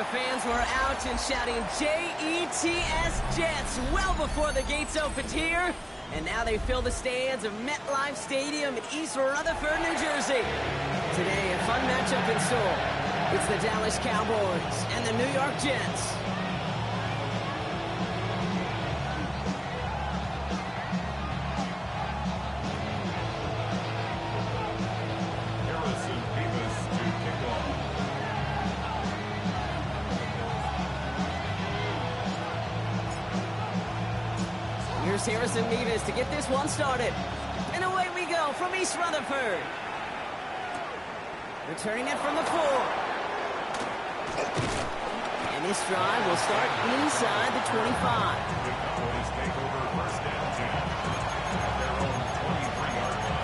the fans were out and shouting J-E-T-S Jets well before the gates opened here. And now they fill the stands of MetLife Stadium in East Rutherford, New Jersey. Today, a fun matchup in store. It's the Dallas Cowboys and the New York Jets. Here's Harrison Mevis to get this one started. And away we go from East Rutherford. Returning it from the 4. And this drive will start inside the 25. Take over first down at their own 23-yard line.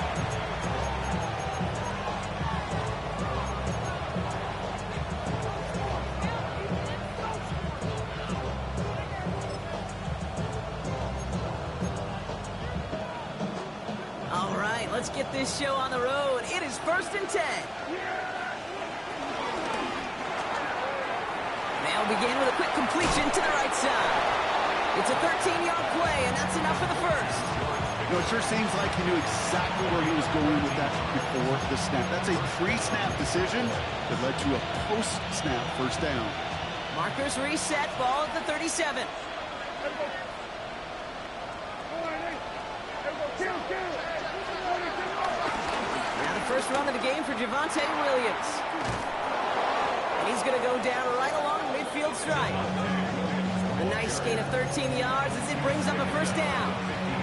All right, let's get this show on the road. It is 1st and 10. They'll begin with a quick completion to the right side. It's a 13-yard play, and that's enough for the first. You know, it sure seems like he knew exactly where he was going with that before the snap. That's a pre-snap decision that led to a post-snap first down. Markers reset, ball at the 37. Now the first run of the game for Javonte Williams. And he's going to go down right along the midfield stripe. A nice gain of 13 yards as it brings up a first down.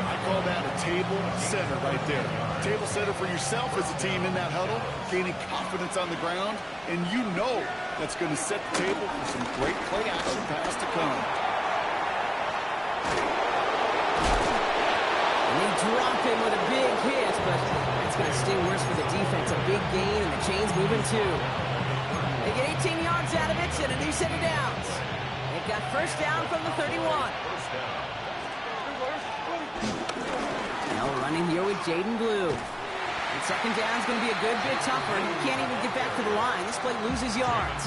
I call that a table setter right there. Table setter for yourself as a team in that huddle, gaining confidence on the ground, and you know that's going to set the table for some great play action pass to come. And they drop him with a big hit, but that's going to sting worse for the defense. A big gain, and the chain's moving too. They get 18 yards out of it and a new set of downs. They've got first down from the 31. Now running here with Jaden Blue. And second down's going to be a good bit tougher. He can't even get back to the line. This play loses yards.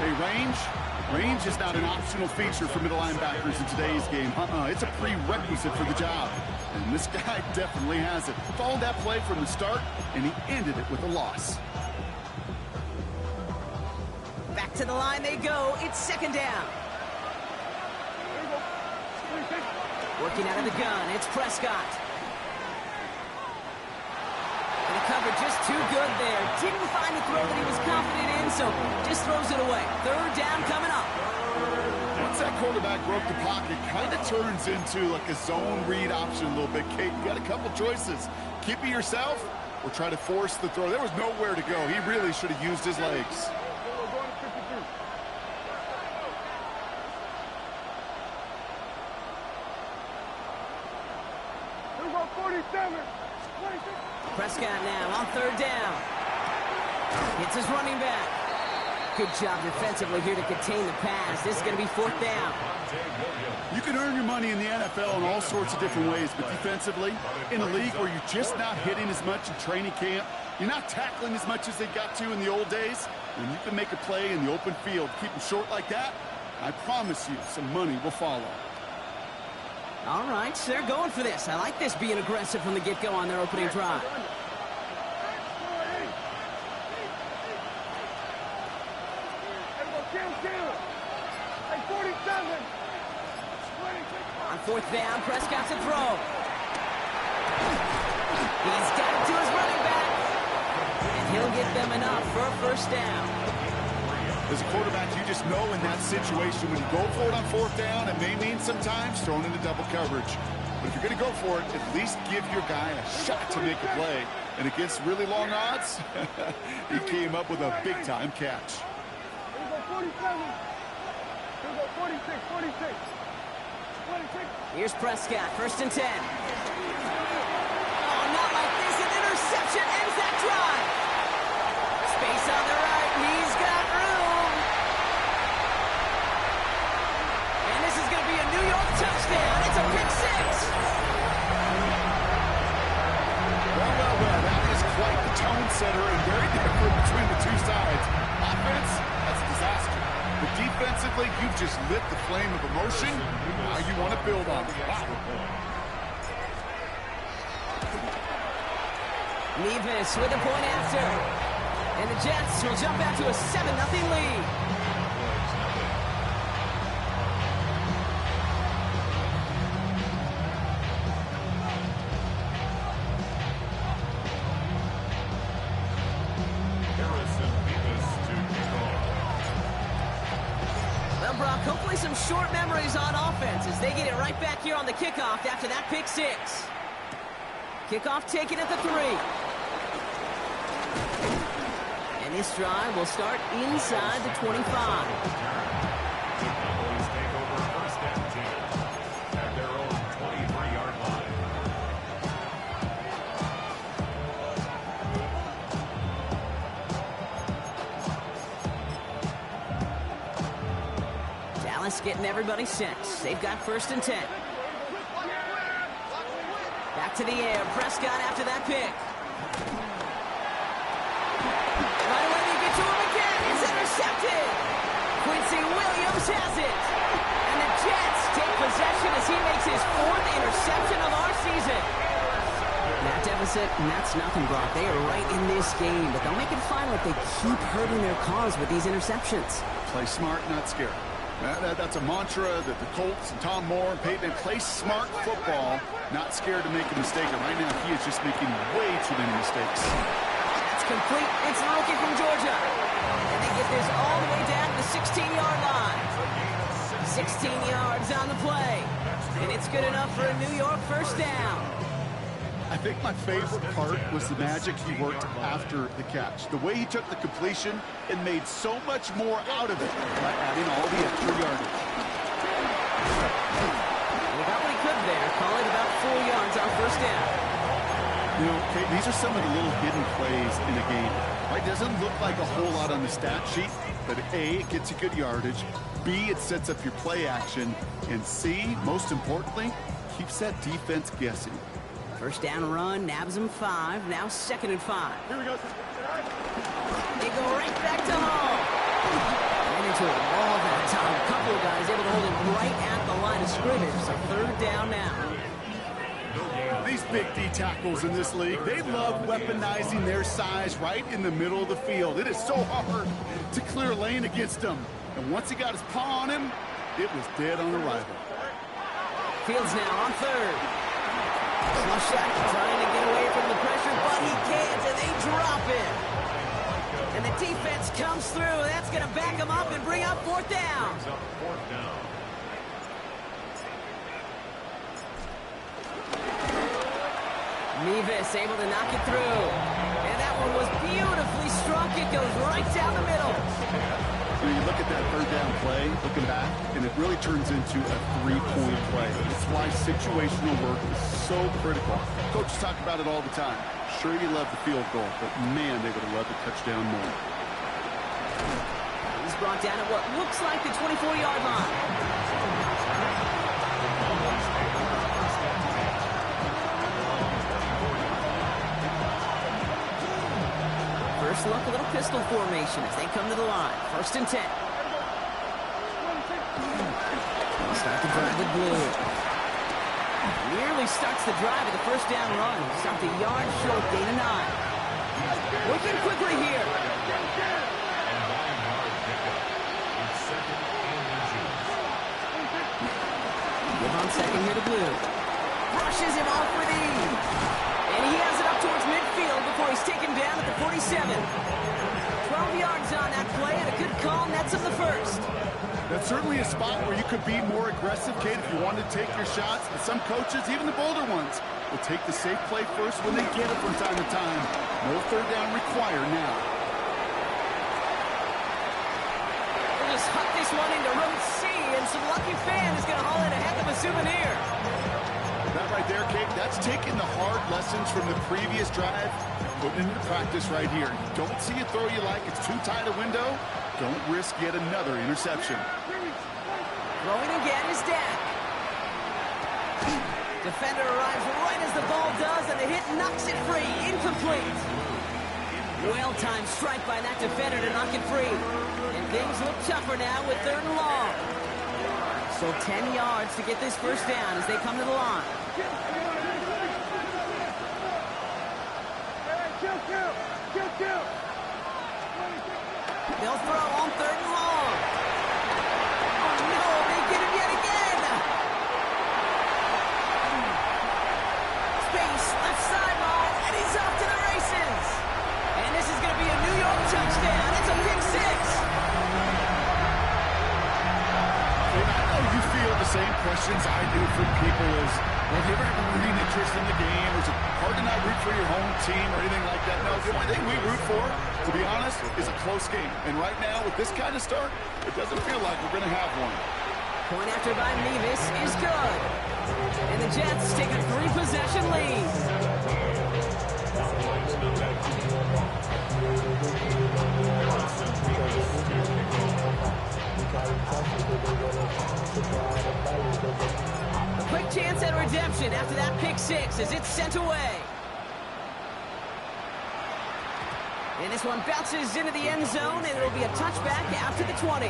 Hey, range is not an optional feature for middle linebackers in today's game. It's a prerequisite for the job. And this guy definitely has it. Followed that play from the start, and he ended it with a loss. Back to the line they go. It's second down. Working out of the gun, it's Prescott. And the cover just too good there. Didn't find the throw that he was confident in, so just throws it away. Third down coming up. Once that quarterback broke the pocket, kind of turns into like a zone read option a little bit. Kate, you got a couple choices. Keep it yourself or try to force the throw. There was nowhere to go. He really should have used his legs. Prescott now on third down. It's his running back. Good job defensively here to contain the pass. This is going to be fourth down. You can earn your money in the NFL in all sorts of different ways, but defensively, in a league where you're just not hitting as much in training camp, you're not tackling as much as they got to in the old days, when you can make a play in the open field, keep them short like that, I promise you some money will follow. All right, so they're going for this. I like this being aggressive from the get-go on their opening drive. On fourth down, Prescott's a throw. He's got it to his running back. And he'll get them enough for a first down. As a quarterback, you just know in that situation when you go for it on fourth down, it may mean sometimes thrown into double coverage. But if you're going to go for it, at least give your guy a shot to make a play. And against really long odds, he came up with a big-time catch. Here we go, 47. Here we go, 46, 46. 46. Here's Prescott, first and 10. Oh, not like this. An interception ends that drive. Space on the right. He's got room. And this is going to be a New York touchdown. It's a pick six. Well, that is quite the tone setter and very different between the two sides. Offense, that's a disaster. offensively, you've just lit the flame of emotion. Now you want to build on it. Wow. Nevis with a point after. And the Jets will jump out to a 7-0 lead. Well, Brock, hopefully some short memories on offense as they get it right back here on the kickoff after that pick six. Kickoff taken at the 3. And this drive will start inside the 25. The Cowboys take over first and 10 at their own 23-yard line. Dallas getting everybody set. They've got first and 10. Back to the air. Prescott after that pick. Right away they get to him again. It's intercepted. Quincy Williams has it. And the Jets take possession as he makes his 4th interception of our season. That deficit, and that's nothing, Brock. They are right in this game, but they'll make it final if they keep hurting their cause with these interceptions. Play smart, not scared. That's a mantra that the Colts and Tom Moore and Peyton play smart football, not scared to make a mistake. And right now, he is just making way too many mistakes. It's complete. It's the rookie from Georgia. And they get this all the way down to the 16-yard line. 16 yards on the play. And it's good enough for a New York first down. I think my favorite part was the magic he worked after the catch. The way he took the completion and made so much more out of it by adding all the extra yardage. He got what he could there. Call it about 4 yards on first down. You know, Kate, these are some of the little hidden plays in a game. Right? Doesn't look like a whole lot on the stat sheet, but A, it gets you good yardage. B, it sets up your play action. And C, most importantly, keeps that defense guessing. First down run, nabs him 5. Now 2nd and 5. Here we go. They go right back to Hall. Ran into a wall that time. A couple of guys able to hold him right at the line of scrimmage. So 3rd down now. These big D tackles in this league, they love weaponizing their size right in the middle of the field. It is so hard to clear a lane against them. And once he got his paw on him, it was dead on arrival. Fields now on 3rd. Small shot, trying to get away from the pressure, but he can't, and they drop it. And the defense comes through. That's going to back him up and bring up 4th down. Nevis able to knock it through. And that one was beautifully struck. It goes right down the middle. When you look at that 3rd down play, looking back, and it really turns into a 3-point play. That's why situational work is so critical. Coaches talk about it all the time. Sure, you love the field goal, but man, they would have loved the touchdown more. He's brought down at what looks like the 24-yard line. First look, a little pistol formation as they come to the line. 1st and 10. Start the drive with blue. Nearly starts the drive with the first down run. Stopped a yard short, gain of 9. Working quickly here. Give on 2nd here to blue. Brushes him off with ease. And he has it up towards midfield before he's taken down at the 47. 12 yards on that play, and a good call nets him the 1st. That's certainly a spot where you could be more aggressive, Kate, if you wanted to take your shots. But some coaches, even the bolder ones, will take the safe play first when they get it from time to time. No 3rd down required now. We'll just huck this one into row C, and some lucky fan is going to haul in a heck of a souvenir. That right there, Kate, that's taking the hard lessons from the previous drive and putting it into practice right here. You don't see a throw you like, it's too tight a window. Don't risk yet another interception. Throwing again is Dak. Defender arrives right as the ball does, and the hit knocks it free. Incomplete. Well-timed strike by that defender to knock it free. And things look tougher now with 3rd and long. So 10 yards to get this first down as they come to the line. They'll throw on 3rd and long. Oh no, they get him yet again. Space, left sideline, and he's off to the races. And this is going to be a New York touchdown. It's a pick 6. I know you feel the same questions I do from people as, well, do you ever have a rooting interest in the game? Or is it hard to not root for your home team or anything like that? No, the only thing we root for, to be honest, is a close game. And right now, with this kind of start, it doesn't feel like we're going to have one. Point after by Nevis is good. And the Jets take a 3-possession lead. A quick chance at redemption after that pick 6 as it's sent away. And this one bounces into the end zone, and it'll be a touchback out to the 20.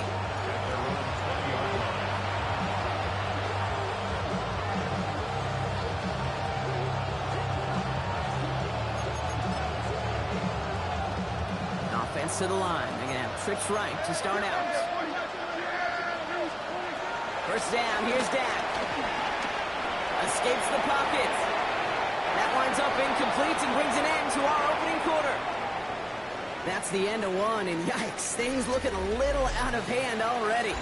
Offense to the line. They're going to have trips right to start out. First down, here's Dak. Escapes the pocket. That winds up incomplete and brings an end to our opening quarter. That's the end of one, and yikes, things looking a little out of hand already.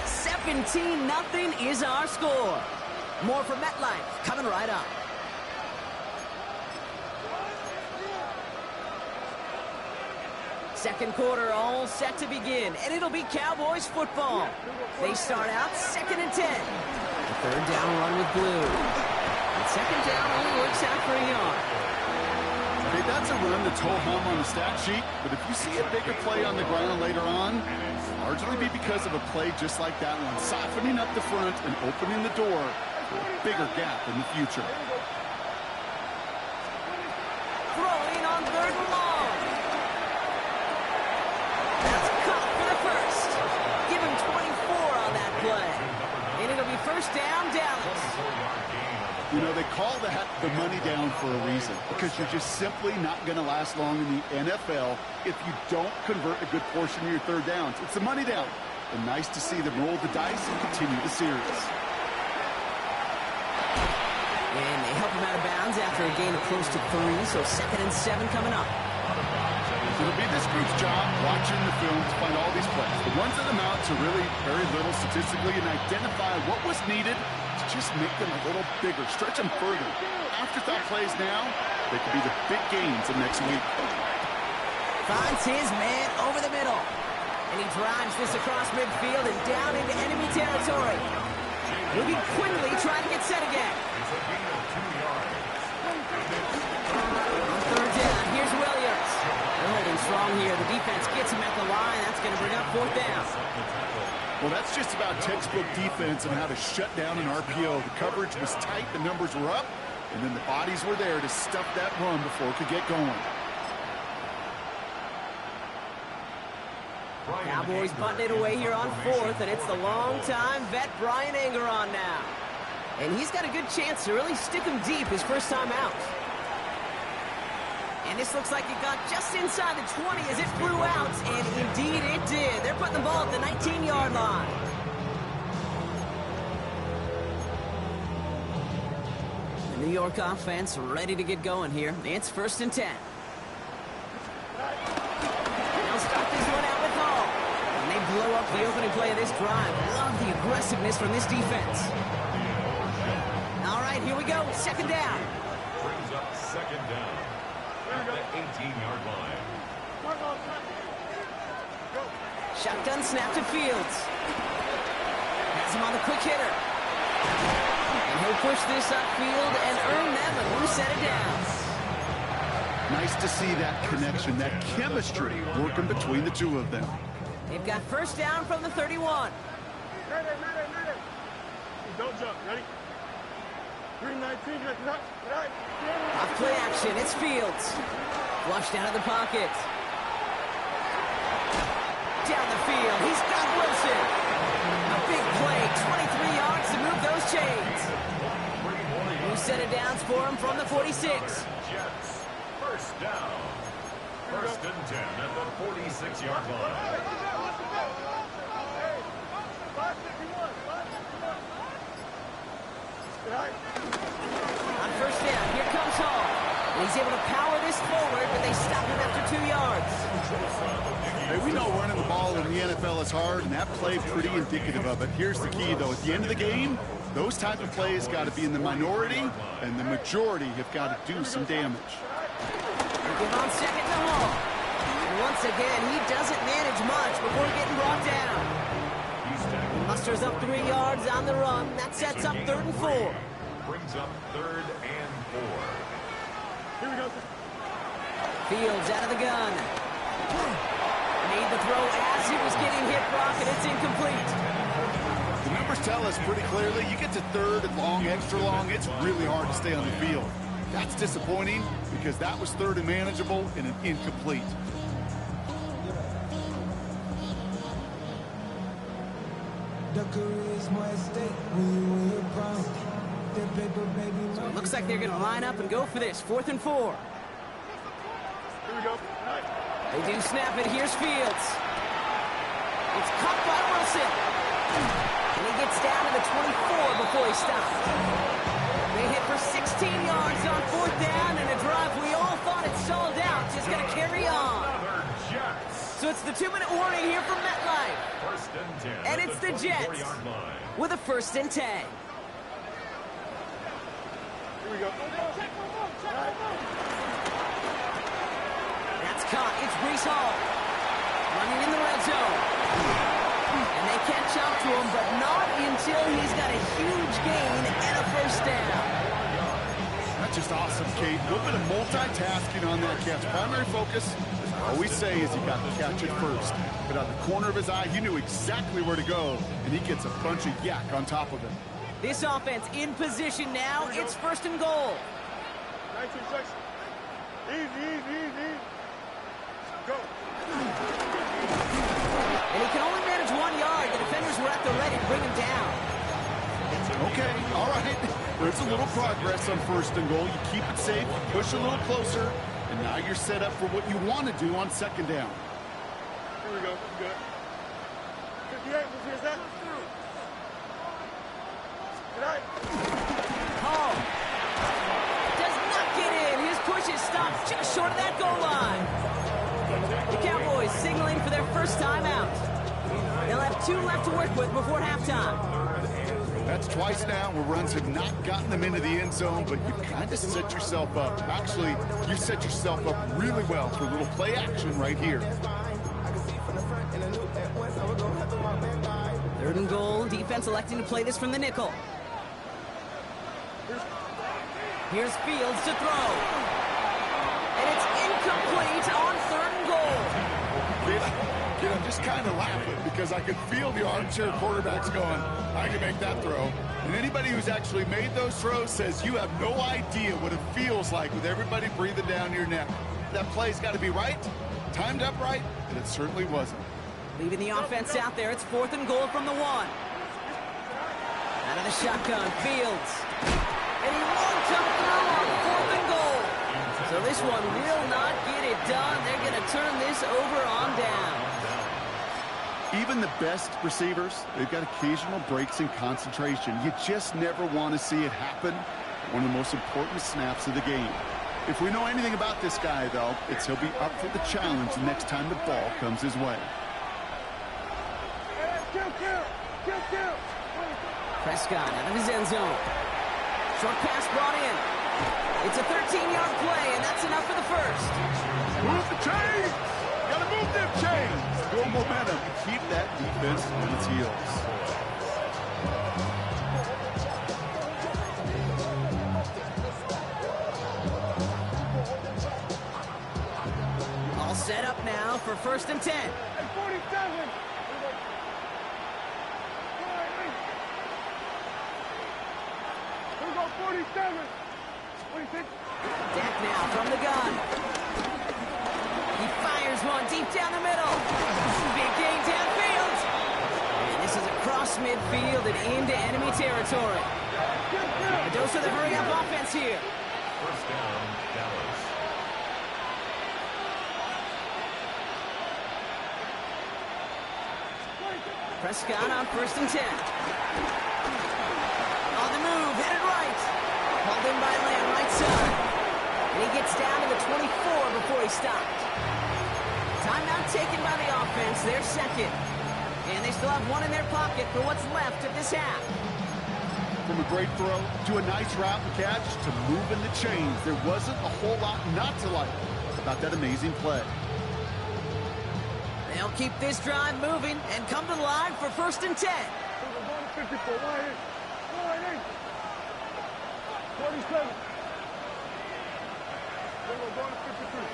17-0 is our score. More from MetLife coming right up. Second quarter all set to begin, and it'll be Cowboys football. They start out 2nd and 10. The 3rd down run with blue. And 2nd down only works out for a yard. Okay, that's a run that's ho-hum on the stat sheet, but if you see a bigger play on the ground later on, largely be because of a play just like that one, softening up the front and opening the door for a bigger gap in the future. Throwing on 3rd and long. That's caught for the first. Give him 24 on that play. And it'll be first down, Dallas. You know, they call that the money down for a reason, because you're just simply not going to last long in the NFL if you don't convert a good portion of your 3rd downs. It's the money down. And nice to see them roll the dice and continue the series. And they help him out of bounds after a gain of close to 3, so 2nd and 7 coming up. It'll be this group's job watching the film to find all these plays. The ones that amount to really very little statistically and identify what was needed to just make them a little bigger, stretch them further. Afterthought plays now, they could be the big gains of next week. Finds his man over the middle. And he drives this across midfield and down into enemy territory. Moving quickly, trying to get set again. On 3rd down, here's Williams. They're holding strong here. The defense gets him at the line. That's going to bring up 4th down. Well, that's just about textbook defense and how to shut down an RPO. The coverage was tight, the numbers were up, and then the bodies were there to stuff that run before it could get going. Cowboys button it away here on 4th, and it's the long-time vet Brian Anger on now. And he's got a good chance to really stick him deep his first time out. And this looks like it got just inside the 20 as it flew out, and indeed it did. They're putting the ball at the 19-yard line. The New York offense ready to get going here. It's 1st and 10. They'll start this one out with Hall. And they blow up the opening play of this drive. Love the aggressiveness from this defense. All right, here we go. 2nd down. Brings up 2nd down. At the 18-yard line. Shotgun snap to Fields. Has him on the quick hitter. And he'll push this upfield and earn them a new set of downs. Nice to see that connection, that chemistry working between the two of them. They've got first down from the 31. Ready. Don't jump. Ready? 319. Right. Off play action. It's Fields. Flushed out of the pocket. Down the field, he's got Wilson. A big play, 23 yards to move those chains. New set of downs for him from the 46. Jets, first down. First and 10 at the 46-yard line. On first down, here comes Hall. He's able to power this forward, but they stop him after 2 yards. Hey, we know running the ball in the NFL is hard, and that play pretty indicative of it. Here's the key, though. At the end of the game, those type of plays got to be in the minority, and the majority have got to do some damage. They give on second to Hall. And once again, he doesn't manage much before getting brought down. Musters up 3 yards on the run. That sets up 3rd and 4. Brings up 3rd and 4. Here we go. Fields out of the gun. Made the throw as he was getting hit, Brock, and it's incomplete. The numbers tell us pretty clearly, you get to 3rd and long, extra long, it's really hard to stay on the field. That's disappointing because that was 3rd and manageable and an incomplete. So it looks like they're going to line up and go for this. 4th and 4. Here we go. They do snap it. Here's Fields. It's caught by Wilson. And he gets down to the 24 before he stopped. They hit for 16 yards on 4th down, and a drive we all thought it stalled out. Just going to carry on. So it's the 2-minute warning here from MetLife. First and 10. And it's the Jets with a 1st and 10. Here we go. That's caught. It's Breece Hall. Running in the red zone. And they catch up to him, but not until he's got a huge gain and a 1st down. That's just awesome, Kate. A little bit of multitasking on that catch. Primary focus, as I always say, is you got to catch it first. But out the corner of his eye, he knew exactly where to go, and he gets a bunch of yak on top of him. This offense in position now. It's 1st and goal. 19 seconds. Easy. Go. And he can only manage 1 yard. The defenders were at the ready to bring him down. Okay, all right. There's a little progress on 1st and goal. You keep it safe, you push a little closer, and now you're set up for what you want to do on 2nd down. Here we go. Good. 58. Where's that? Hall does not get in. His push is stopped just short of that goal line. The Cowboys signaling for their 1st time out. They'll have 2 left to work with before halftime. That's twice now where runs have not gotten them into the end zone, but you kind of set yourself up. Actually, you set yourself up really well for a little play action right here. 3rd and goal. Defense electing to play this from the nickel. Here's Fields to throw. And it's incomplete on 3rd and goal. Kid, I'm just kind of laughing because I could feel the armchair quarterbacks going, I can make that throw. And anybody who's actually made those throws says you have no idea what it feels like with everybody breathing down your neck. That play's got to be right, timed up right, and it certainly wasn't. Leaving the offense out there. It's 4th and goal from the 1. Out of the shotgun, Fields. And he won't come through on 4th and goal. So this one will not get it done. They're going to turn this over on down. Even the best receivers, they've got occasional breaks in concentration. You just never want to see it happen. One of the most important snaps of the game. If we know anything about this guy, though, it's he'll be up for the challenge the next time the ball comes his way. Kill. Prescott out of his end zone. Short pass brought in. It's a 13-yard play, and that's enough for the 1st. Move the chains! Gotta move them chains! Go momentum. Keep that defense on its heels. All set up now for 1st and 10. Hey, 47. Here we go, 47. 26. Dak now from the gun. Fires one deep down the middle. Big gain downfield. And this is across midfield and into enemy territory. A dose of the hurry-up offense here. First down, Dallas. Prescott on 1st and 10. On the move, headed right. Hauled in by Lamb, right side. And he gets down to the 24 before he stopped. Timeout taken by the offense, their second. And they still have one in their pocket for what's left of this half. From a great throw to a nice route and catch to moving the chains, there wasn't a whole lot not to like about that amazing play. They'll keep this drive moving and come to the line for 1st and 10. 54, 188. 47. Here we go, going to 53.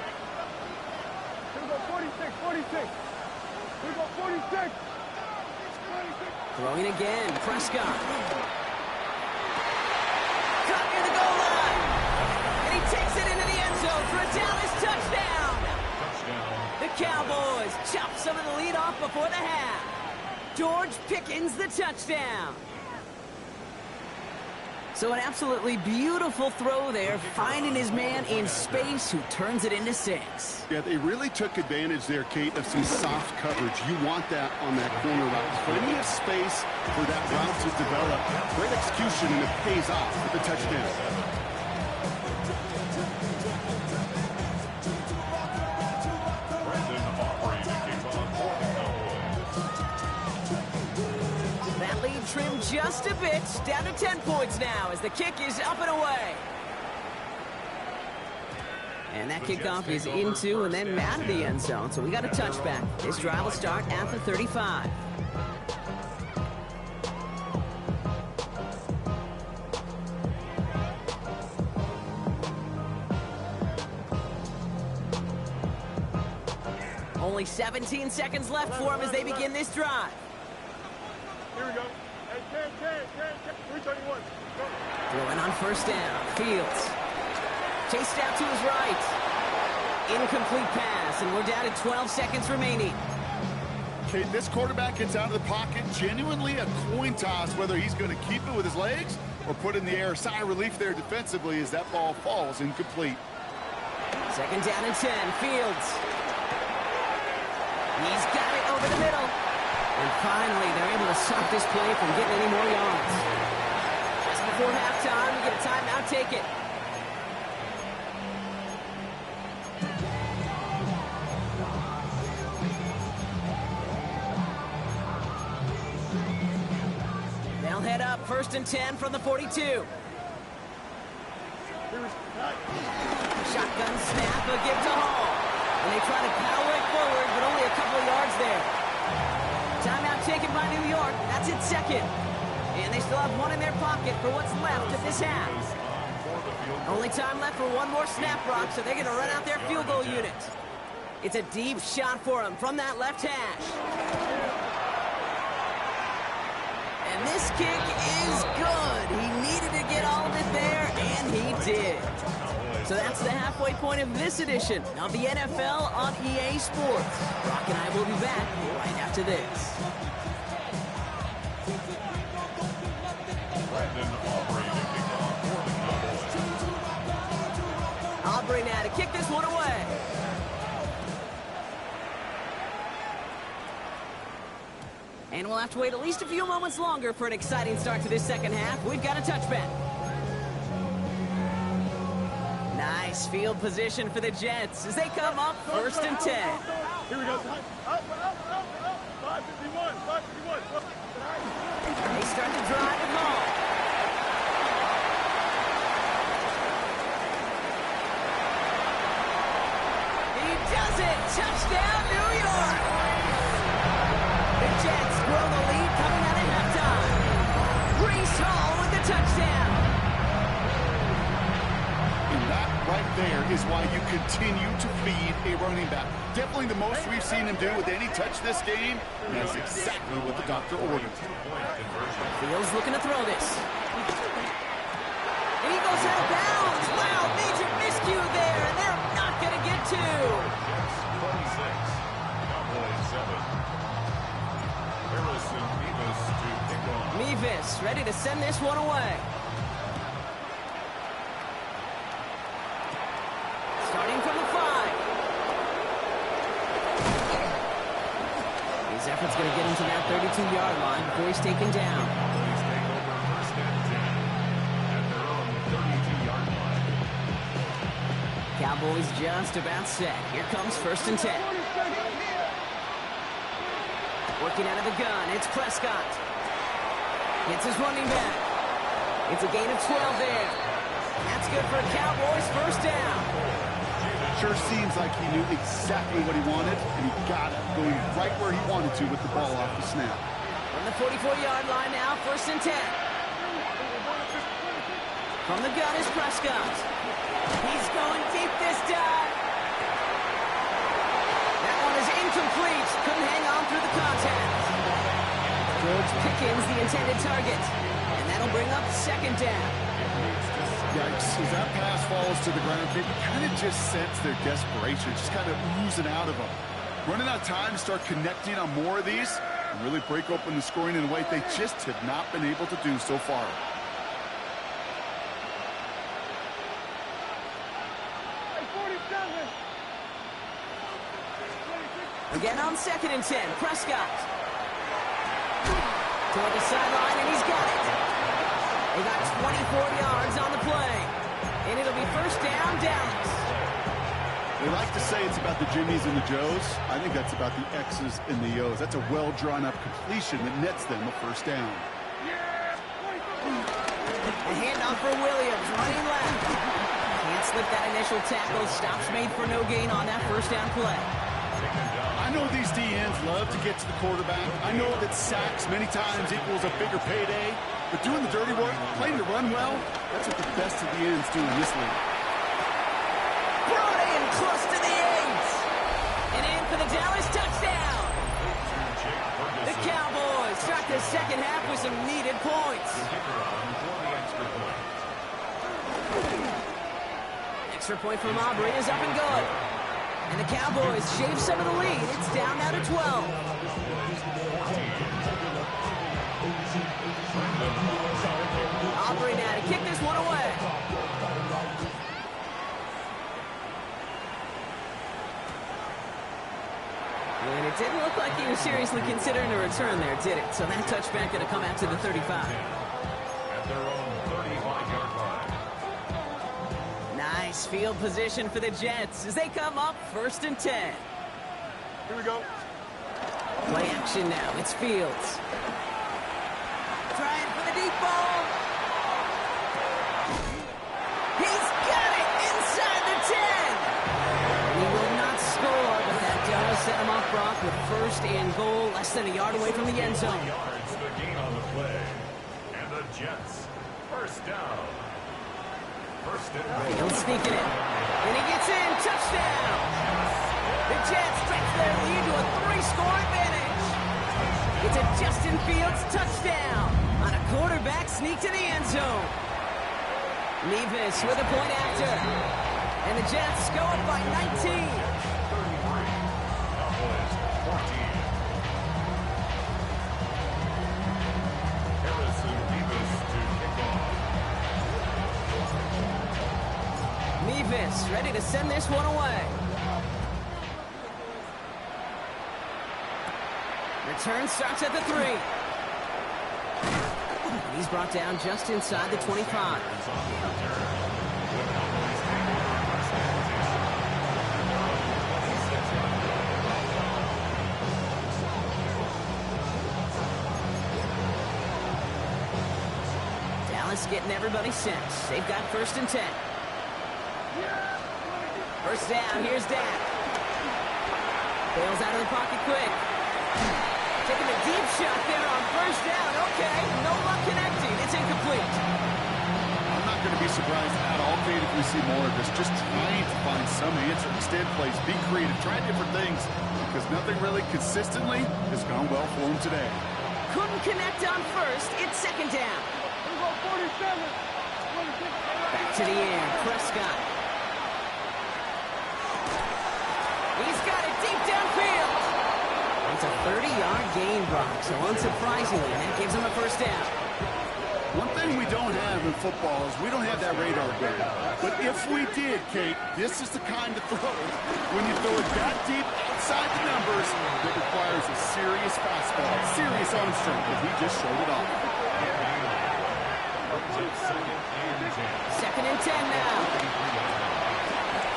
Here we go, 46, 46. Here we go, 46. 46. Throwing again, Prescott. Caught near the goal line. And he takes it into the end zone for a Dallas touchdown. The Cowboys chop some of the lead off before the half. George Pickens the touchdown. So an absolutely beautiful throw there, finding his man in space who turns it into 6. Yeah, they really took advantage there, Kate, of some soft coverage. You want that on that corner route. Plenty of space for that route to develop. Great execution, and it pays off with the touchdown. That lead trimmed just a bit, down to 10 points now as the kick is up and away. And that kickoff is into and then out of the end zone, so we got a touchback. This drive will start at the 35. Only 17 seconds left for him as they begin this drive. Here we go. Hey, 331. Go. Throwing on 1st down. Fields. Chased out to his right. Incomplete pass, and we're down to 12 seconds remaining. Kate, this quarterback gets out of the pocket. Genuinely a coin toss whether he's going to keep it with his legs or put in the air. Sigh of relief there defensively as that ball falls incomplete. 2nd down and 10. Fields. He's got it over the middle. And finally, they're able to stop this play from getting any more yards. Just before halftime, we get a timeout, take it. They'll head up 1st and 10 from the 42. Shotgun snap, a give to Hall. And they try to power it forward, but only a couple of yards there. Timeout taken by New York. That's its second. And they still have one in their pocket for what's left of this half. Only time left for one more snap, Brock, so they're going to run out their field goal unit. It's a deep shot for him from that left hash. And this kick is good. He needed to get all of it there, and he did. So that's the halfway point of this edition of the NFL on EA Sports. Brock and I will be back right after this. Aubrey now to kick this one away. And we'll have to wait at least a few moments longer for an exciting start to this second half. We've got a touchback. Nice field position for the Jets as they come up 1st and 10. Here we go. Up. 551. They start to drive the ball. He does it. Touchdown, New York. The Jets grow the lead coming out of halftime. Breece Hall with the touchdown. And that right there is why you continue to feed a running back. Definitely the most we've seen him do with any touch this game. And that's exactly what the doctor ordered. Fields looking to throw this. Eagles out of bounds. Wow, major miscue there, and they're not going to get two. Cowboys 7. Harrison Mevis to kick off. Mevis ready to send this one away. Starting from the 5. His effort's going to get him to that 32-yard line before he's taken down. Cowboys take over first and 10 at their own 32-yard line. Cowboys just about set. Here comes first and 10. Working out of the gun, it's Prescott. Hits his running back. It's a gain of 12 there. That's good for a Cowboys first down. Sure seems like he knew exactly what he wanted, and he got it, going right where he wanted to with the ball off the snap. From the 44-yard line now, first and 10. From the gun is Prescott. He's going deep this time. That one is incomplete. Couldn't hang on through the contact. George Pickens, the intended target. And that'll bring up second down. Yikes, as that pass falls to the ground, you kind of just sense their desperation, just kind of oozing out of them. Running out of time to start connecting on more of these and really break open the scoring in a way they just have not been able to do so far. Again on second and 10, Prescott. Toward the sideline, and he's got it. They got 24 yards on the play. And it'll be first down, Dallas. They like to say it's about the Jimmies and the Joes. I think that's about the X's and the O's. That's a well-drawn-up completion that nets them a first down. A handoff for Williams, running left. Can't slip that initial tackle. Stops made for no gain on that first down play. I know these DNs love to get to the quarterback. I know that sacks many times equals a bigger payday. But doing the dirty work, playing to run well, that's what the best of the ends do in this league. Brought in close to the 8. And in for the Dallas touchdown. The Cowboys start the second half with some needed points. Extra point from Aubrey is up and good. And the Cowboys shave some of the lead. It's down now to 12. Aubrey now to kick this one away. And it didn't look like he was seriously considering a return there, did it? So that touchback going to come out to the 35. At their own 35-yard line. Nice field position for the Jets as they come up first and 10. Here we go. Play action now. It's Fields. Trying for the deep ball. He's got it inside the 10. He will not score, but that does set him off Brock with first and goal, less than a yard away from the end zone. 3 yards the gain on the play. And the Jets first down. First and goal. Fields sneaking in. And he gets in. Touchdown. The Jets stretch their lead to a 3-score advantage. It's a Justin Fields touchdown on a quarterback sneak to the end zone. Mevis with a point after. And the Jets go up by 19. 33. Cowboys 14. Harrison Mevis to kick off. Mevis ready to send this one away. Return starts at the 3. He's brought down just inside the 25. Dallas getting everybody set. They've got first and 10. First down, here's Dak. Bails out of the pocket quick. Taking a deep shot there on first down. Okay, no luck connecting. It's incomplete. I'm not going to be surprised at all, Kate, if we see more of this. Just trying to find some answer. Extend plays, be creative, try different things. Because nothing really consistently has gone well for him today. Couldn't connect on first. It's second down. Here we go, 47. Back to the air. Prescott. He's got it deep 30-yard gain, Brock. So unsurprisingly, that gives him a first down. One thing we don't have in football is we don't have that radar gun. But if we did, Kate, this is the kind of throw. When you throw it that deep outside the numbers, it requires a serious fastball, serious arm strength, but he just showed it off. Second and 10 now.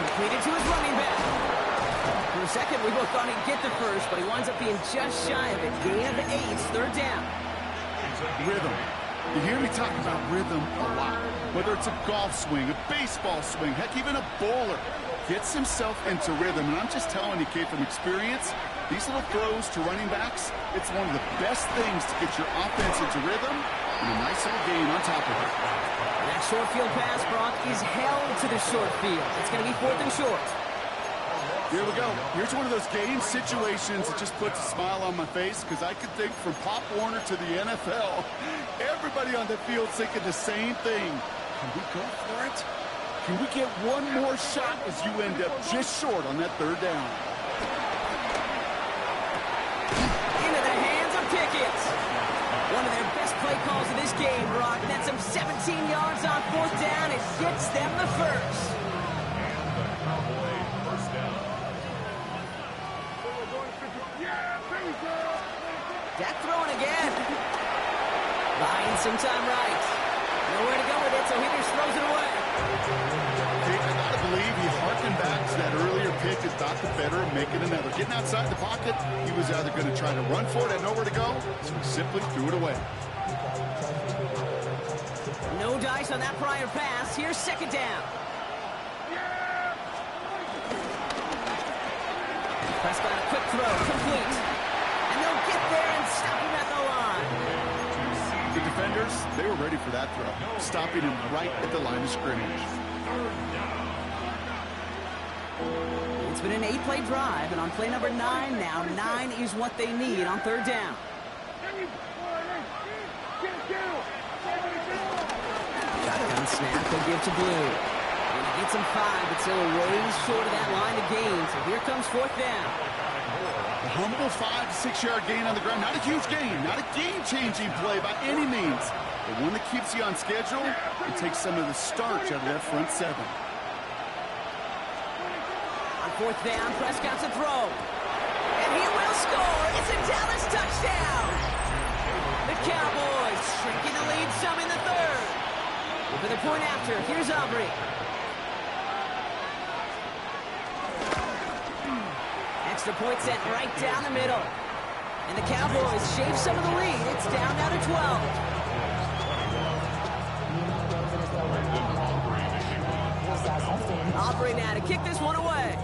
Completed to his running back. For a second, we both thought he'd get the first, but he winds up being just shy of it. Gain of 8, third down. Rhythm. You hear me talk about rhythm a lot. Whether it's a golf swing, a baseball swing, heck, even a bowler gets himself into rhythm. And I'm just telling you, Kate, from experience, these little throws to running backs, it's one of the best things to get your offense into rhythm and a nice little gain on top of it. That short field pass, Brock, is held to the short field. It's going to be 4th and short. Here we go. Here's one of those game situations that just puts a smile on my face because I could think from Pop Warner to the NFL, everybody on the field thinking the same thing. Can we go for it? Can we get one more shot as you end up just short on that third down? Into the hands of Pickett. One of their best play calls of this game, Brock. Nets them 17 yards on 4th down. It gets them the first. Dak throwing again. Buying some time right. Nowhere to go with it, so he just throws it away. I gotta believe he harkened back to that earlier pick and thought the better of making another. Getting outside the pocket, he was either going to try to run for it and nowhere to go, so he simply threw it away. No dice on that prior pass. Here's second down. Prescott, a quick throw, complete. And they'll get there and stop him at the line. The defenders, they were ready for that throw, stopping him right at the line of scrimmage. It's been an 8-play drive, and on play number 9 now, 9 is what they need on third down. Shotgun snap, they'll give to Blue. And he gets him 5, but still a ways short of that line of gain, so here comes 4th down. A humble 5 to 6 yard gain on the ground. Not a huge gain, not a game-changing play by any means, but one that keeps you on schedule and takes some of the starch out of that front 7. On 4th down, Prescott's a throw. And he will score. It's a Dallas touchdown. The Cowboys shrinking the lead some in the third. And for the point after, here's Aubrey. Extra point sent right down the middle. And the Cowboys shave some of the lead. It's down now to 12. Aubrey now to kick this one away.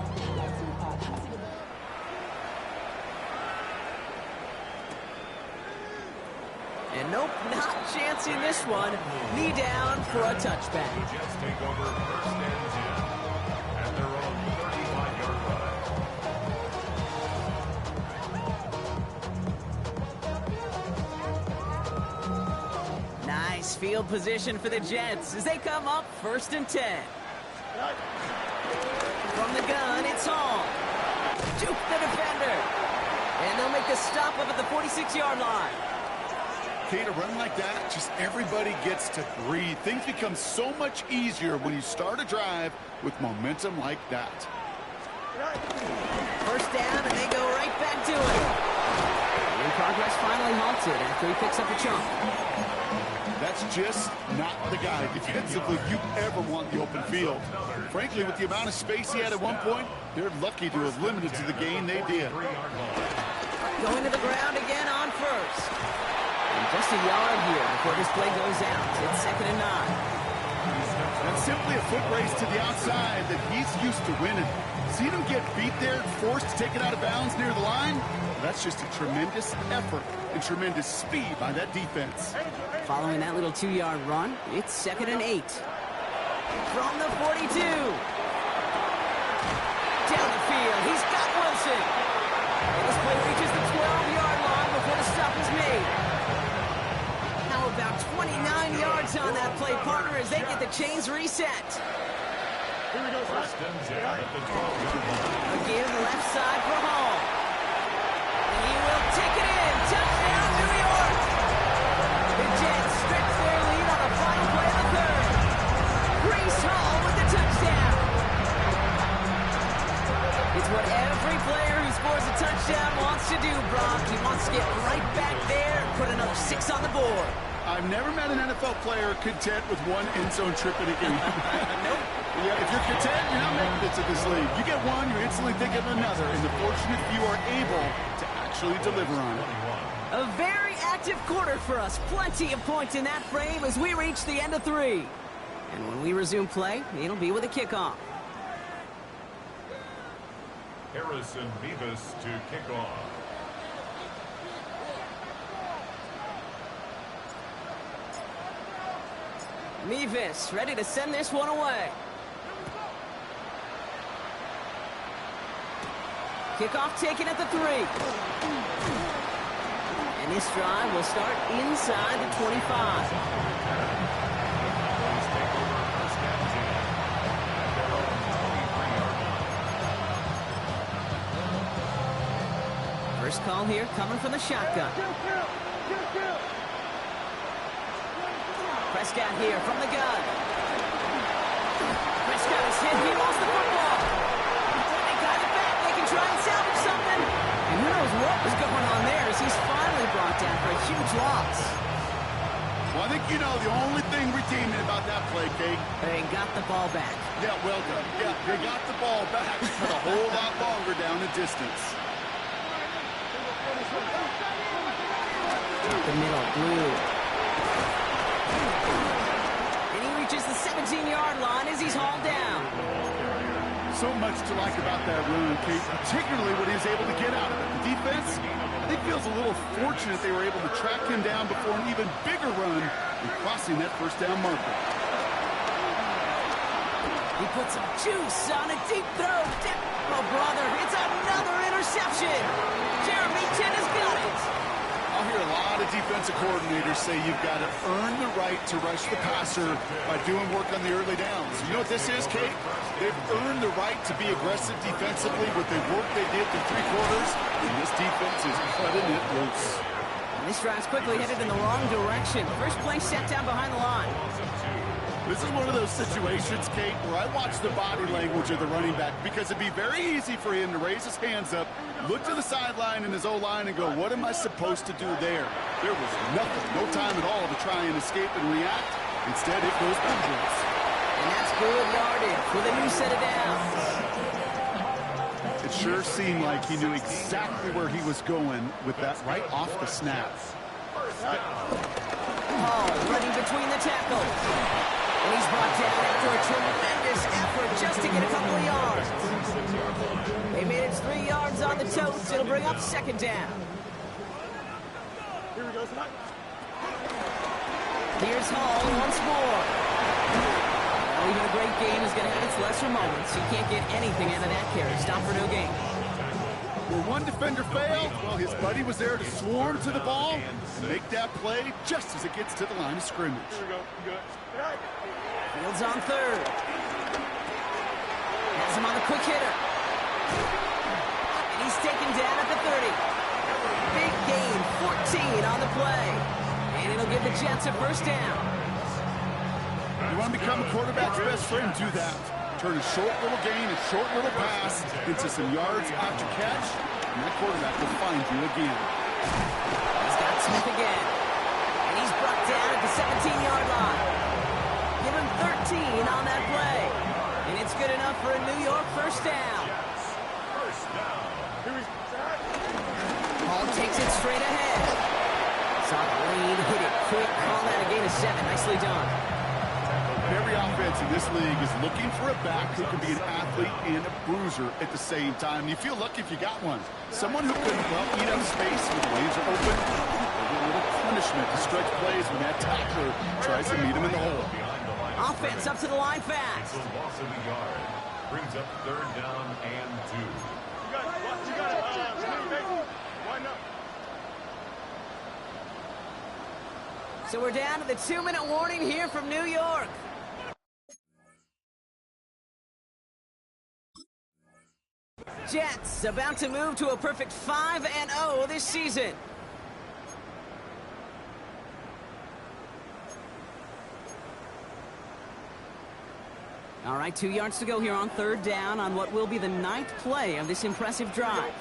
And nope, not chancing this one. Knee down for a touchback. The Jets take over 1st and 10 at their own 35-yard line. Nice field position for the Jets as they come up 1st and 10. From the gun, it's Hall. Juke the defender. And they'll make the stop up at the 46-yard line. Kate, a run like that, just everybody gets to breathe. Things become so much easier when you start a drive with momentum like that. First down, and they go right back to it. And progress finally halted after he picks up a chunk. That's just not the guy defensively you ever want in the open field. Frankly, with the amount of space he had at one point, they're lucky to have limited to the gain they did. Going to the ground again on first. And just a yard here before this play goes out. It's 2nd and 9. That's simply a foot race to the outside that he's used to winning. Seeing him get beat there, forced to take it out of bounds near the line, that's just a tremendous effort and tremendous speed by that defense. Following that little 2-yard run, it's 2nd and 8. From the 42. Down the field, he's got Wilson. And this play reaches the 12-yard line before the stop is made. Now about 29 yards on that play, partner, as they get the chains reset. Here we go, 1st and 10 at the 12-yard line. Again, left side for Hall. And he will take it in. Touchdown, New York. The Jets stretch their lead on the final play of the third. Breece Hall with the touchdown. It's what every player who scores a touchdown wants to do, Brock. He wants to get right back there and put another 6 on the board. I've never met an NFL player content with one end zone trip in a game. Nope. Yeah, if you're content, you're not making it to this league. You get one, you're instantly thinking of another, and the fortunate few are able to actually deliver on it. A very active quarter for us. Plenty of points in that frame as we reach the end of 3. And when we resume play, it'll be with a kickoff. Harrison Mevis to kick off. Mevis ready to send this one away. Kickoff taken at the 3. And this drive will start inside the 25. First call here coming from the shotgun. Prescott here from the gun. Prescott is hit. He lost the football. They got it back. They can try and salvage something. And who knows what was going on there as he's finally brought down for a huge loss. Well, I think you know the only thing redeeming about that play, Kate. They got the ball back. Yeah, well done. Yeah, they got the ball back, but a whole lot longer down the distance. The middle, blue. And he reaches the 17-yard line as he's hauled down. So much to like about that run, Kate, particularly what he was able to get out of it. The defense, I think, feels a little fortunate they were able to track him down before an even bigger run and crossing that first down marker. He puts some juice on a deep throw. Oh, brother, it's another interception. Jeremy Chin has got it. I'll hear a lot of defensive coordinators say you've got to earn the right to rush the passer by doing work on the early downs. You know what this is, Kate? They've earned the right to be aggressive defensively with the work they did through 3 quarters, and this defense is cutting it loose. And this drive's quickly headed in the wrong direction. First play set down behind the line. This is one of those situations, Kate, where I watch the body language of the running back because it'd be very easy for him to raise his hands up, look to the sideline in his O-line and go, what am I supposed to do there? There was nothing, no time at all to try and escape and react. Instead, it goes backwards. And that's good yardage for the new set of downs. It sure seemed like he knew exactly where he was going with that right off the snap. Hall running between the tackles. And he's brought down after a tremendous effort just to get a couple of yards. They managed 3 yards on the toast. It'll bring up second down. Here we go, tonight. Here's Hall once more. Well, even a great game is going to have its lesser moments. You can't get anything out of that carry. Stop for no gain. Where one defender failed, well, his buddy was there to swarm to the ball and make that play just as it gets to the line of scrimmage. Here we go. You good? Fields on third. Has him on the quick hitter. And he's taken down at the 30. Big gain, 14 on the play. And it'll give the Jets a first down. You want to become a quarterback's best friend, do that. Turn a short little gain, a short little pass into some yards after catch, and that quarterback will find you again. He's got Smith again. And he's brought down at the 17-yard line. Give him 13 on that play. And it's good enough for a New York first down. Hall takes it straight ahead. Saw the lead, hit it quick, call that a gain of 7. Nicely done. Every offense in this league is looking for a back who can be an athlete and a bruiser at the same time. You feel lucky if you got one. Someone who can, well, eat up space when the lanes are open. A little punishment to stretch plays when that tackler tries to meet him in the hole. Offense up to the line fast. Loss of a yard brings up third down and 2. You got it. Wind up. So we're down to the 2-minute warning here from New York. Jets about to move to a perfect 5-0 this season. All right, 2 yards to go here on third down on what will be the 9th play of this impressive drive.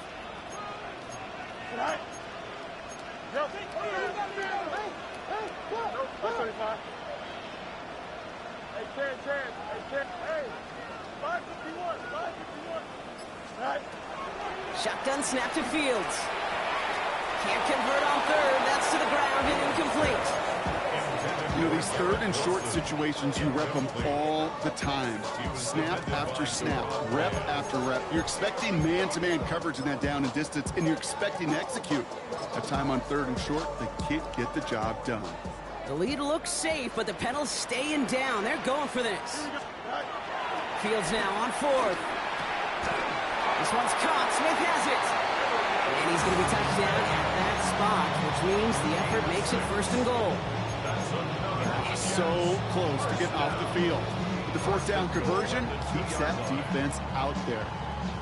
Shotgun snap to Fields. Can't convert on third. That's to the ground and incomplete. You know, these third and short situations, you rep them all the time. Snap after snap, rep after rep. You're expecting man-to-man coverage in that down and distance, and you're expecting to execute. That time on third and short, they can't get the job done. The lead looks safe, but the pedal's staying down. They're going for this. Fields now on fourth. This one's caught. Smith has it. And he's going to be touched down at that spot, which means the effort makes it first and goal. So close to getting off the field. But the fourth down conversion keeps that defense out there.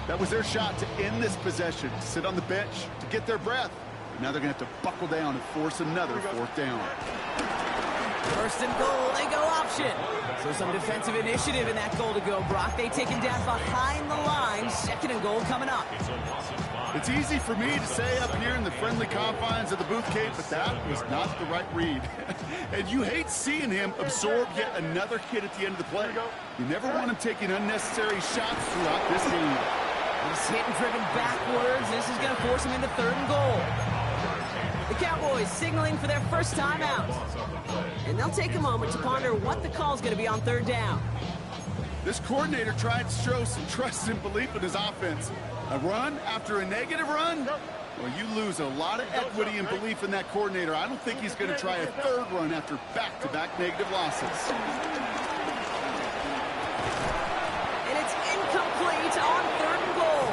That was their shot to end this possession, sit on the bench to get their breath. But now they're going to have to buckle down and force another fourth down. First and goal, they go option. So some defensive initiative in that goal to go, Brock. They take him down behind the line. Second and goal coming up. It's easy for me to say up here in the friendly confines of the booth cave, but that was not the right read. And you hate seeing him absorb yet another hit at the end of the play. You never want him taking unnecessary shots throughout this game. He's hit and driven backwards. This is going to force him into third and goal. The Cowboys signaling for their first time out. And they'll take a moment to ponder what the call is going to be on third down. This coordinator tried to show some trust and belief in his offense. A run after a negative run? Well, you lose a lot of equity and belief in that coordinator. I don't think he's going to try a third run after back-to-back negative losses. And it's incomplete on third and goal.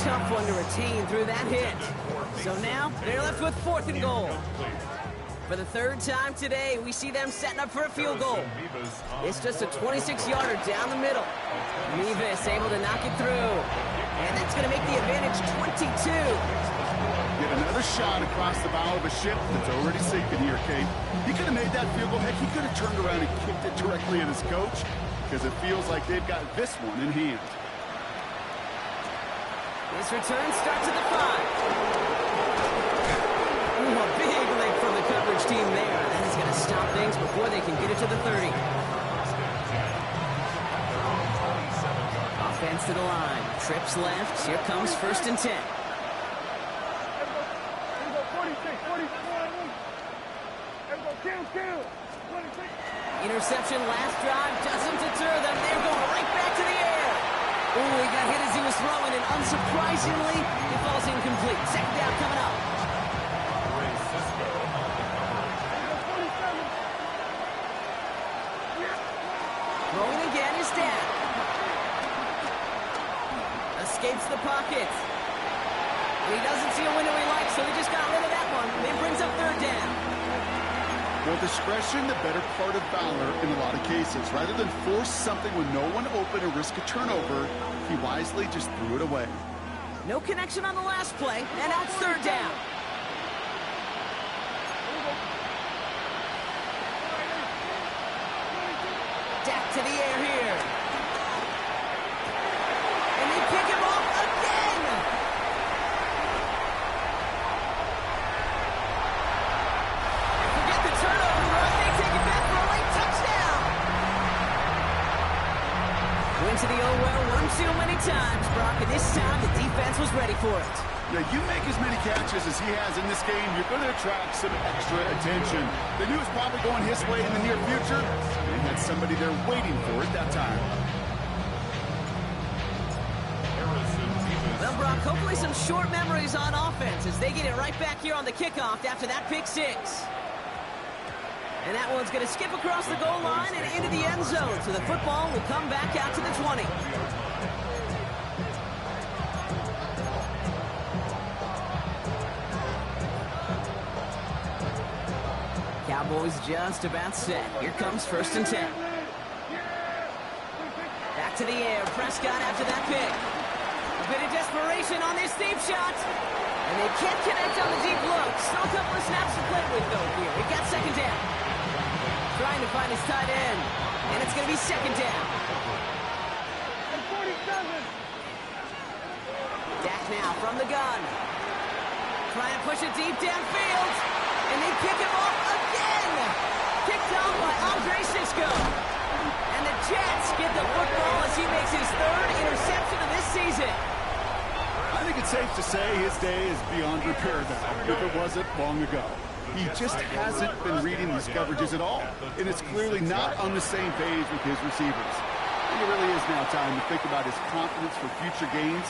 Tough one to retain through that hit. So now they're left with fourth and goal. For the third time today, we see them setting up for a field goal. It's just a 26-yarder down the middle. Mevis able to knock it through. And that's going to make the advantage 22. Get another shot across the bow of a ship that's already sinking here, Kate. He could have made that field goal. Heck, he could have turned around and kicked it directly at his coach, because it feels like they've got this one in hand. This return starts at the 5. Ooh, a big leg from the coverage team there. That is going to stop things before they can get it to the 30. Offense to the line. Trips left. Here comes first and 10. Interception last drive doesn't deter them. They're going right back to the air. Ooh, he got hit as he was throwing, and unsurprisingly, it falls incomplete. Second down coming up. Throwing again is down. Escapes the pocket. He doesn't see a window he likes, so he just got rid of that one. It brings up third down. Well, discretion, the better part of valor in a lot of cases. Rather than force something with no one open and risk a turnover, he wisely just threw it away. No connection on the last play, and now it's third down. Dak to the air here. And they pick him off again. Forget the turnover run. They take it back for a late touchdown. Went to the old well one too many times, Brock, and this time the defense was ready for it. Now, you make as many catches as he has in this game, you're going to attract some extra attention. They knew it was probably going his way in the near future. They had somebody there waiting for it that time. Well, Brock, hopefully some short memories on offense as they get it right back here on the kickoff after that pick six. And that one's going to skip across the goal line and into the end zone, so the football will come back out to the 20. Cowboys just about set. Here comes first and 10. Back to the air. Prescott after that pick. A bit of desperation on this deep shot. And they can't connect on the deep look. Still a couple of snaps to play with, though, here. He got second down. Trying to find his tight end. And it's going to be second down. 47. Dak now from the gun. Trying to push it deep downfield. And they pick him off again. Kicked off by Andre Sisco. And the Jets get the football as he makes his third interception of this season. I think it's safe to say his day is beyond repair now, if it wasn't long ago. He just hasn't been reading these coverages at all, and it's clearly not on the same page with his receivers. I think it really is now time to think about his confidence for future games.